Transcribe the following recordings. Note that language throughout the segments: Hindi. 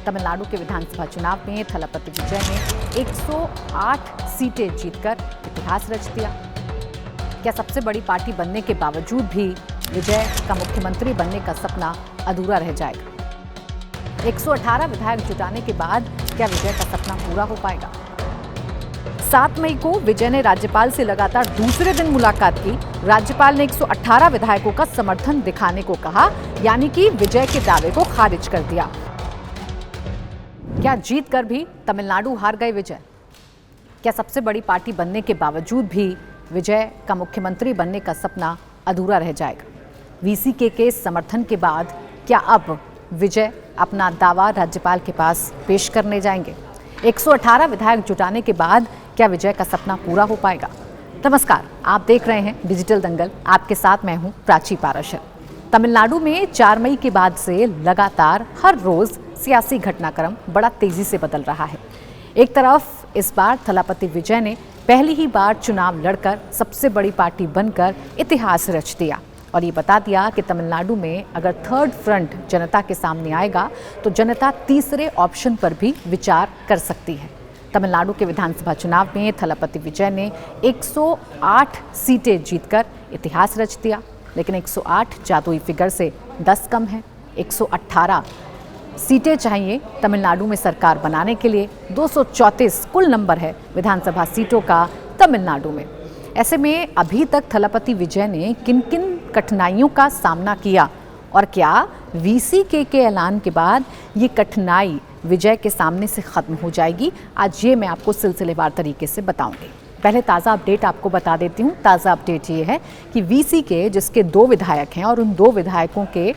तमिलनाडु के विधानसभा चुनाव में थलापति विजय ने 108 सीटें जीतकर इतिहास रच दिया। क्या सबसे बड़ी पार्टी बनने के बावजूद भी विजय का मुख्यमंत्री बनने का सपना अधूरा रह जाएगा? 118 विधायक जुटाने के बाद क्या विजय का सपना पूरा हो पाएगा? 7 मई को विजय ने राज्यपाल से लगातार दूसरे दिन मुलाकात की। राज्यपाल ने 118 विधायकों का समर्थन दिखाने को कहा, यानी कि विजय के दावे को खारिज कर दिया। क्या जीत कर भी तमिलनाडु हार गए विजय? क्या सबसे बड़ी पार्टी बनने के बावजूद भी विजय का मुख्यमंत्री बनने का सपना अधूरा रह जाएगा? वीसीके के समर्थन के बाद क्या अब विजय अपना दावा राज्यपाल के पास पेश करने जाएंगे? 118 विधायक जुटाने के बाद क्या विजय का सपना पूरा हो पाएगा? नमस्कार, आप देख रहे हैं डिजिटल दंगल। आपके साथ मैं हूं प्राची पाराशर। तमिलनाडु में 4 मई के बाद से लगातार हर रोज सियासी घटनाक्रम बड़ा तेजी से बदल रहा है। एक तरफ इस बार थलापति विजय ने पहली ही बार चुनाव लड़कर सबसे बड़ी पार्टी बनकर इतिहास रच दिया और ये बता दिया कि तमिलनाडु में अगर थर्ड फ्रंट जनता के सामने आएगा तो जनता तीसरे ऑप्शन पर भी विचार कर सकती है। तमिलनाडु के विधानसभा चुनाव में थलापति विजय ने 108 सीटें जीतकर इतिहास रच दिया, लेकिन 108 जादुई फिगर से 10 कम है। 118 सीटें चाहिए तमिलनाडु में सरकार बनाने के लिए। 234 कुल नंबर है विधानसभा सीटों का तमिलनाडु में। ऐसे में अभी तक थलापति विजय ने किन किन कठिनाइयों का सामना किया और क्या वीसीके के ऐलान के बाद ये कठिनाई विजय के सामने से खत्म हो जाएगी? आज ये मैं आपको सिलसिलेवार तरीके से बताऊंगी। पहले ताज़ा अपडेट आपको बता देती हूँ। ताज़ा अपडेट ये है कि वीसीके जिसके 2 विधायक हैं और उन 2 विधायकों के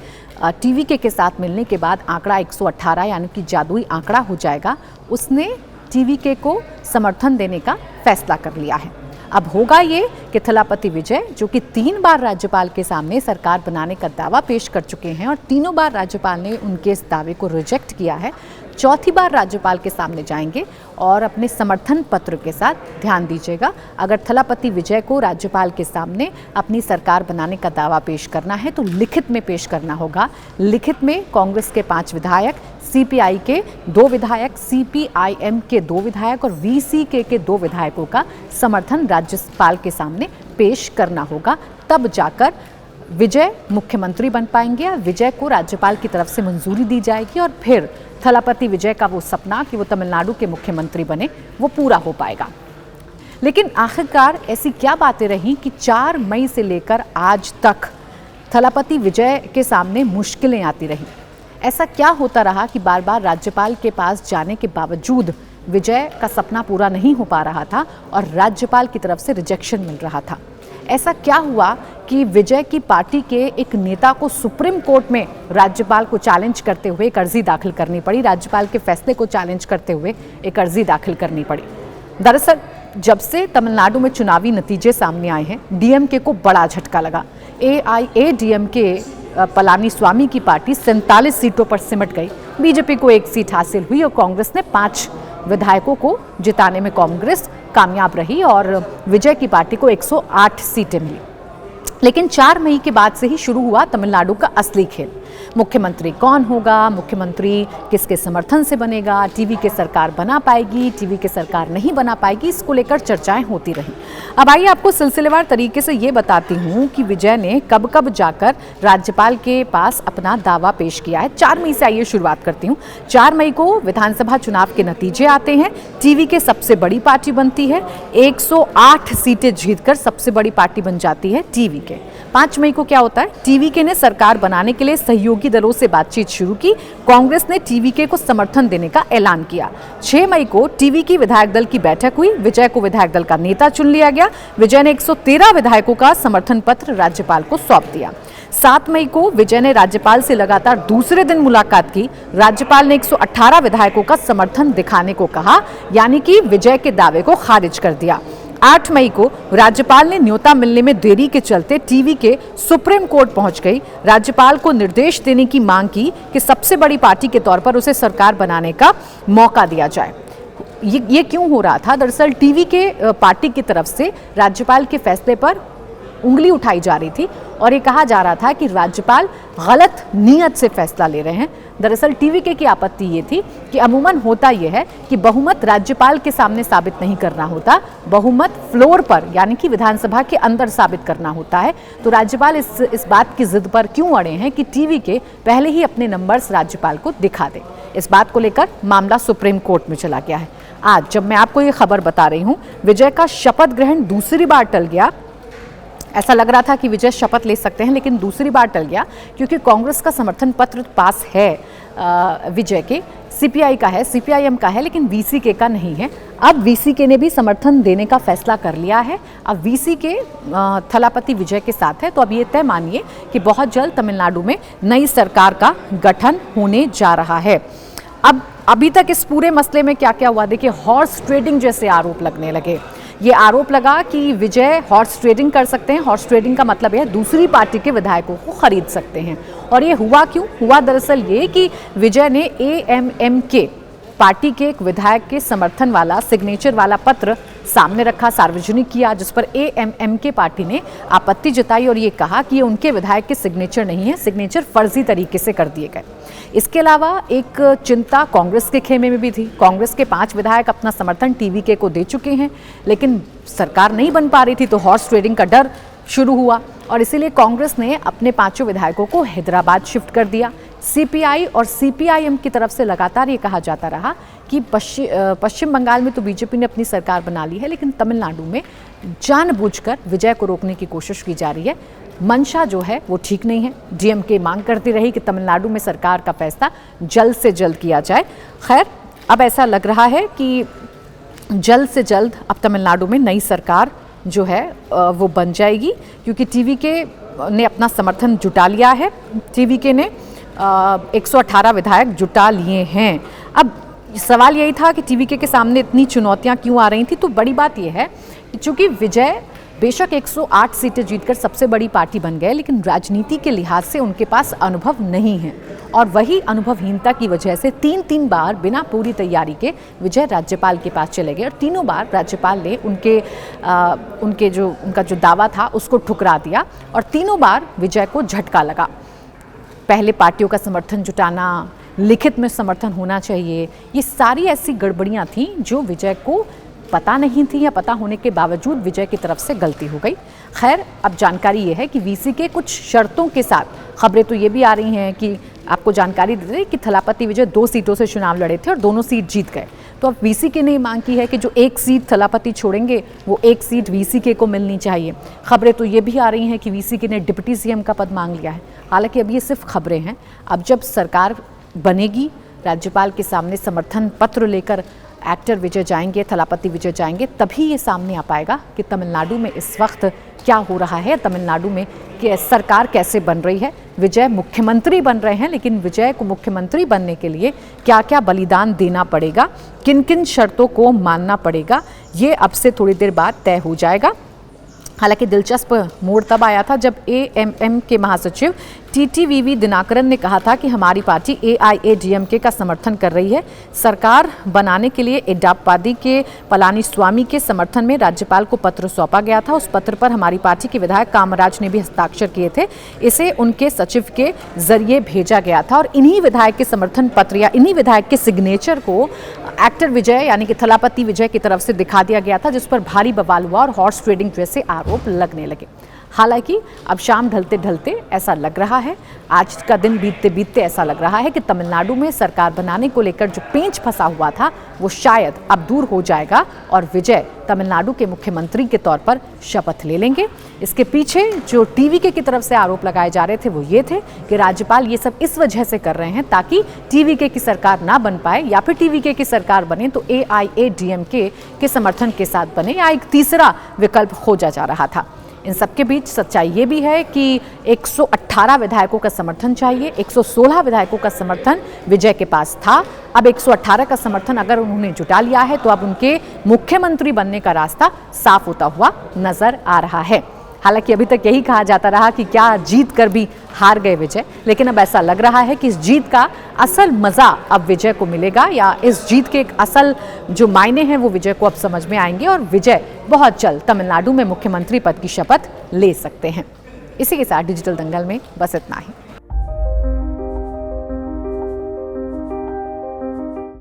टीवीके के साथ मिलने के बाद आंकड़ा 118 यानी कि जादुई आंकड़ा हो जाएगा, उसने टीवीके को समर्थन देने का फैसला कर लिया है। अब होगा ये कि थलापति विजय, जो कि 3 बार राज्यपाल के सामने सरकार बनाने का दावा पेश कर चुके हैं और तीनों बार राज्यपाल ने उनके इस दावे को रिजेक्ट किया है, चौथी बार राज्यपाल के सामने जाएंगे और अपने समर्थन पत्र के साथ, ध्यान दीजिएगा, अगर थलापति विजय को राज्यपाल के सामने अपनी सरकार बनाने का दावा पेश करना है तो लिखित में पेश करना होगा। लिखित में कांग्रेस के 5 विधायक, सीपीआई के 2 विधायक, सीपीआईएम के 2 विधायक और वीसीके के 2 विधायकों का समर्थन राज्यपाल के सामने पेश करना होगा। तब जाकर विजय मुख्यमंत्री बन पाएंगे या विजय को राज्यपाल की तरफ से मंजूरी दी जाएगी और फिर थलापति विजय का वो सपना कि वो तमिलनाडु के मुख्यमंत्री बने, वो पूरा हो पाएगा। लेकिन आखिरकार ऐसी क्या बातें रहीं कि 4 मई से लेकर आज तक थलापति विजय के सामने मुश्किलें आती रहीं? ऐसा क्या होता रहा कि बार बार राज्यपाल के पास जाने के बावजूद विजय का सपना पूरा नहीं हो पा रहा था और राज्यपाल की तरफ से रिजेक्शन मिल रहा था? ऐसा क्या हुआ कि विजय की पार्टी के एक नेता को सुप्रीम कोर्ट में राज्यपाल को चैलेंज करते हुए एक अर्जी दाखिल करनी पड़ी, राज्यपाल के फैसले को चैलेंज करते हुए एक अर्जी दाखिल करनी पड़ी? दरअसल जब से तमिलनाडु में चुनावी नतीजे सामने आए हैं, डीएमके को बड़ा झटका लगा। एआईएडीएमके पलानीस्वामी की पार्टी 47 सीटों पर सिमट गई। बीजेपी को 1 सीट हासिल हुई और कांग्रेस ने 5 विधायकों को जिताने में कांग्रेस कामयाब रही और विजय की पार्टी को 108 सीटें मिली। लेकिन 4 मई के बाद से ही शुरू हुआ तमिलनाडु का असली खेल। मुख्यमंत्री कौन होगा, मुख्यमंत्री किसके समर्थन से बनेगा, टीवी के सरकार बना पाएगी, टीवी के सरकार नहीं बना पाएगी, इसको लेकर चर्चाएं होती रहीं। अब आइए आपको सिलसिलेवार तरीके से ये बताती हूँ कि विजय ने कब कब जाकर राज्यपाल के पास अपना दावा पेश किया है। 4 मई से आइए शुरुआत करती हूँ। 4 मई को विधानसभा चुनाव के नतीजे आते हैं, टीवी के सबसे बड़ी पार्टी बनती है, 108 सीटें जीतकर सबसे बड़ी पार्टी बन जाती है टीवी के। 5 मई को क्या होता है? टीवीके ने सरकार बनाने के लिए सहयोगी दलों से बातचीत शुरू की। कांग्रेस ने टीवीके को समर्थन देने का ऐलान किया। 6 मई को टीवीके विधायक दल की बैठक हुई। विजय को विधायक दल का नेता चुन लिया गया। विजय ने 113 विधायकों का समर्थन पत्र राज्यपाल को सौंप दिया। 7 मई को विजय ने राज्यपाल से लगातार दूसरे दिन मुलाकात की। राज्यपाल ने 118 विधायकों का समर्थन दिखाने को कहा, यानी कि विजय के दावे को खारिज कर दिया। 8 मई को राज्यपाल ने न्योता मिलने में देरी के चलते टीवीके सुप्रीम कोर्ट पहुंच गई। राज्यपाल को निर्देश देने की मांग की कि सबसे बड़ी पार्टी के तौर पर उसे सरकार बनाने का मौका दिया जाए। ये क्यों हो रहा था? दरअसल टीवीके पार्टी की तरफ से राज्यपाल के फैसले पर उंगली उठाई जा रही थी और ये कहा जा रहा था कि राज्यपाल गलत नीयत से फैसला ले रहे हैं। दरअसल टीवीके की आपत्ति ये थी कि अमूमन होता यह है कि बहुमत राज्यपाल के सामने साबित नहीं करना होता, बहुमत फ्लोर पर यानी कि विधानसभा के अंदर साबित करना होता है। तो राज्यपाल इस बात की जिद पर क्यों अड़े हैं कि टीवीके पहले ही अपने नंबर्स राज्यपाल को दिखा दे। इस बात को लेकर मामला सुप्रीम कोर्ट में चला गया है। आज जब मैं आपको ये खबर बता रही हूं, विजय का शपथ ग्रहण दूसरी बार टल गया। ऐसा लग रहा था कि विजय शपथ ले सकते हैं, लेकिन दूसरी बार टल गया क्योंकि कांग्रेस का समर्थन पत्र पास है विजय के, सीपीआई का है, सीपीआईएम का है, लेकिन वीसीके का नहीं है। अब वीसीके ने भी समर्थन देने का फैसला कर लिया है। अब वीसीके थलापति विजय के साथ है। तो अब ये तय मानिए कि बहुत जल्द तमिलनाडु में नई सरकार का गठन होने जा रहा है। अब अभी तक इस पूरे मसले में क्या क्या हुआ, देखिए, हॉर्स ट्रेडिंग जैसे आरोप लगने लगे। ये आरोप लगा कि विजय हॉर्स ट्रेडिंग कर सकते हैं। हॉर्स ट्रेडिंग का मतलब है दूसरी पार्टी के विधायकों को खरीद सकते हैं। और ये हुआ क्यों? हुआ दरअसल ये कि विजय ने एएमएमके पार्टी के एक विधायक के समर्थन वाला सिग्नेचर वाला पत्र सामने रखा, सार्वजनिक किया, जिस पर एएमएमके पार्टी ने आपत्ति जताई और ये कहा कि ये उनके विधायक के सिग्नेचर नहीं है, सिग्नेचर फर्जी तरीके से कर दिए गए। इसके अलावा एक चिंता कांग्रेस के खेमे में भी थी। कांग्रेस के 5 विधायक अपना समर्थन टीवीके को दे चुके हैं, लेकिन सरकार नहीं बन पा रही थी, तो हॉर्स ट्रेडिंग का डर शुरू हुआ और इसीलिए कांग्रेस ने अपने 5 विधायकों को हैदराबाद शिफ्ट कर दिया। सीपीआई और सीपीआईएम की तरफ से लगातार ये कहा जाता रहा कि पश्चिम बंगाल में तो बीजेपी ने अपनी सरकार बना ली है, लेकिन तमिलनाडु में जानबूझकर विजय को रोकने की कोशिश की जा रही है। मंशा जो है वो ठीक नहीं है। डीएमके मांग करती रही कि तमिलनाडु में सरकार का फैसला जल्द से जल्द किया जाए। खैर, अब ऐसा लग रहा है कि जल्द से जल्द अब तमिलनाडु में नई सरकार जो है वो बन जाएगी, क्योंकि टीवीके ने अपना समर्थन जुटा लिया है। टीवीके ने 118 विधायक जुटा लिए हैं। अब सवाल यही था कि टीवीके के सामने इतनी चुनौतियां क्यों आ रही थी। तो बड़ी बात यह है कि चूंकि विजय बेशक 108 सीटें जीतकर सबसे बड़ी पार्टी बन गए, लेकिन राजनीति के लिहाज से उनके पास अनुभव नहीं है और वही अनुभवहीनता की वजह से 3 बार बिना पूरी तैयारी के विजय राज्यपाल के पास चले गए और तीनों बार राज्यपाल ने उनका जो दावा था उसको ठुकरा दिया और तीनों बार विजय को झटका लगा। पहले पार्टियों का समर्थन जुटाना, लिखित में समर्थन होना चाहिए, ये सारी ऐसी गड़बड़ियां थीं जो विजय को पता नहीं थी या पता होने के बावजूद विजय की तरफ से गलती हो गई। खैर, अब जानकारी ये है कि वीसी के कुछ शर्तों के साथ, खबरें तो ये भी आ रही हैं कि आपको जानकारी दे दें कि थलापति विजय 2 सीटों से चुनाव लड़े थे और दोनों सीट जीत गए। तो अब वीसीके ने मांग की है कि जो 1 सीट थलापति छोड़ेंगे वो 1 सीट वीसीके को मिलनी चाहिए। खबरें तो ये भी आ रही हैं कि वीसीके ने डिप्टी सीएम का पद मांग लिया है। हालांकि अब ये सिर्फ खबरें हैं। अब जब सरकार बनेगी, राज्यपाल के सामने समर्थन पत्र लेकर एक्टर विजय जाएंगे, थलापति विजय जाएंगे, तभी ये सामने आ पाएगा कि तमिलनाडु में इस वक्त क्या हो रहा है, तमिलनाडु में कि सरकार कैसे बन रही है। विजय मुख्यमंत्री बन रहे हैं, लेकिन विजय को मुख्यमंत्री बनने के लिए क्या क्या बलिदान देना पड़ेगा, किन किन शर्तों को मानना पड़ेगा, ये अब से थोड़ी देर बाद तय हो जाएगा। हालांकि दिलचस्प मोड़ तब आया था जब एएमएम के महासचिव टीटीवीवी दिनाकरन ने कहा था कि हमारी पार्टी एआईएडीएमके का समर्थन कर रही है। सरकार बनाने के लिए एडाप्पादी के पलानीस्वामी के समर्थन में राज्यपाल को पत्र सौंपा गया था। उस पत्र पर हमारी पार्टी के विधायक कामराज ने भी हस्ताक्षर किए थे। इसे उनके सचिव के जरिए भेजा गया था और इन्हीं विधायक के समर्थन पत्र या इन्हीं विधायक के सिग्नेचर को एक्टर विजय यानी कि थलापति विजय की तरफ से दिखा दिया गया था, जिस पर भारी बवाल हुआ और हॉर्स ट्रेडिंग जैसे आरोप लगने लगे। हालांकि अब शाम ढलते ढलते ऐसा लग रहा है, आज का दिन बीतते बीतते ऐसा लग रहा है कि तमिलनाडु में सरकार बनाने को लेकर जो पेंच फंसा हुआ था वो शायद अब दूर हो जाएगा और विजय तमिलनाडु के मुख्यमंत्री के तौर पर शपथ ले लेंगे। इसके पीछे जो टीवीके की तरफ से आरोप लगाए जा रहे थे वो ये थे कि राज्यपाल ये सब इस वजह से कर रहे हैं ताकि टीवीके की सरकार ना बन पाए, या फिर टीवीके की सरकार बने तो एआईएडीएमके के समर्थन के साथ बने, या एक तीसरा विकल्प खोजा जा रहा था। इन सबके बीच सच्चाई ये भी है कि 118 विधायकों का समर्थन चाहिए। 116 विधायकों का समर्थन विजय के पास था। अब 118 का समर्थन अगर उन्होंने जुटा लिया है तो अब उनके मुख्यमंत्री बनने का रास्ता साफ होता हुआ नजर आ रहा है। हालांकि अभी तक यही कहा जाता रहा कि क्या जीत कर भी हार गए विजय, लेकिन अब ऐसा लग रहा है कि इस जीत का असल मजा अब विजय को मिलेगा, या इस जीत के एक असल जो मायने हैं वो विजय को अब समझ में आएंगे और विजय बहुत जल्द तमिलनाडु में मुख्यमंत्री पद की शपथ ले सकते हैं। इसी के साथ डिजिटल दंगल में बस इतना ही।